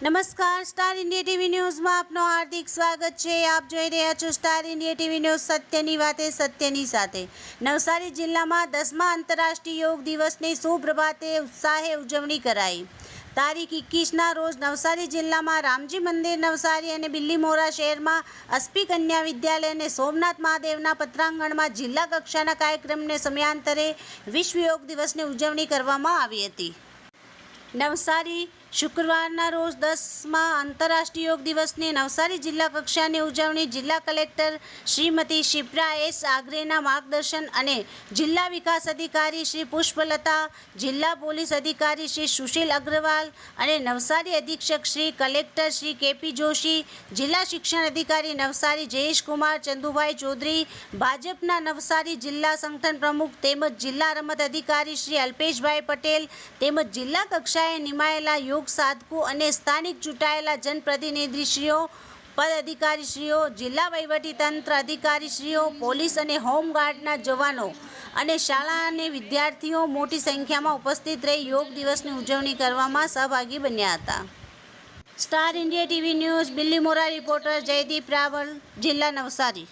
નમસ્કાર, star India TV ન્યૂઝમાં આપનું હાર્દિક સ્વાગત છે। આપ જોઈ રહ્યા છો સ્ટાર ઇન્ડિયા ટીવી ન્યૂઝ, સત્યની વાતે સત્યની સાથે। નવસારી જિલ્લામાં 10મા આંતરરાષ્ટ્રીય યોગ દિવસની સુપ્રભાતે ઉત્સાહે ઉજવણી કરાઈ। તારીખ 21ના રોજ નવસારી જિલ્લામાં રામજી મંદિર નવસારી અને બિલ્લીમોરા શહેરમાં અસ્પી કન્યા વિદ્યાલય અને સોમનાથ મહાદેવના પત્રાંગણમાં જિલ્લા કક્ષાના કાર્યક્રમને સમયાંતરે વિશ્વ યોગ દિવસની ઉજવણી કરવામાં આવી હતી। નવસારી શુક્રવારના રોજ 10મા આંતરરાષ્ટ્રીય યોગ દિવસની નવસારી જિલ્લા કક્ષાની ઉજવણી જિલ્લા કલેક્ટર શ્રીમતી શિપ્રા એસ આગ્રેના માર્ગદર્શન અને જિલ્લા વિકાસ અધિકારી શ્રી પુષ્પલતા, જિલ્લા પોલીસ અધિકારી શ્રી સુશીલ અગ્રવાલ અને નવસારી અધિક્ષક શ્રી કલેક્ટર શ્રી કેપી જોશી, જિલ્લા શિક્ષણ અધિકારી નવસારી જયેશકુમાર ચંદુભાઈ ચૌધરી, ભાજપના નવસારી જિલ્લા સંગઠન પ્રમુખ તેમજ જિલ્લા રમત અધિકારી શ્રી અલ્પેશભાઈ પટેલ તેમજ જિલ્લા કક્ષાએ નિમાયેલા યોગ સાધકો અને સ્થાનિક ચૂંટાયેલા જનપ્રતિનિધિશ્રીઓ, પદ અધિકારીશ્રીઓ, જિલ્લા વહીવટીતંત્ર અધિકારીશ્રીઓ, પોલીસ અને હોમગાર્ડના જવાનો અને શાળા અને વિદ્યાર્થીઓ મોટી સંખ્યામાં ઉપસ્થિત રહી યોગ દિવસની ઉજવણી કરવામાં સહભાગી બન્યા હતા। Star India TV news Bilimora reporter Jaydeep Raval, જિલ્લા નવસારી।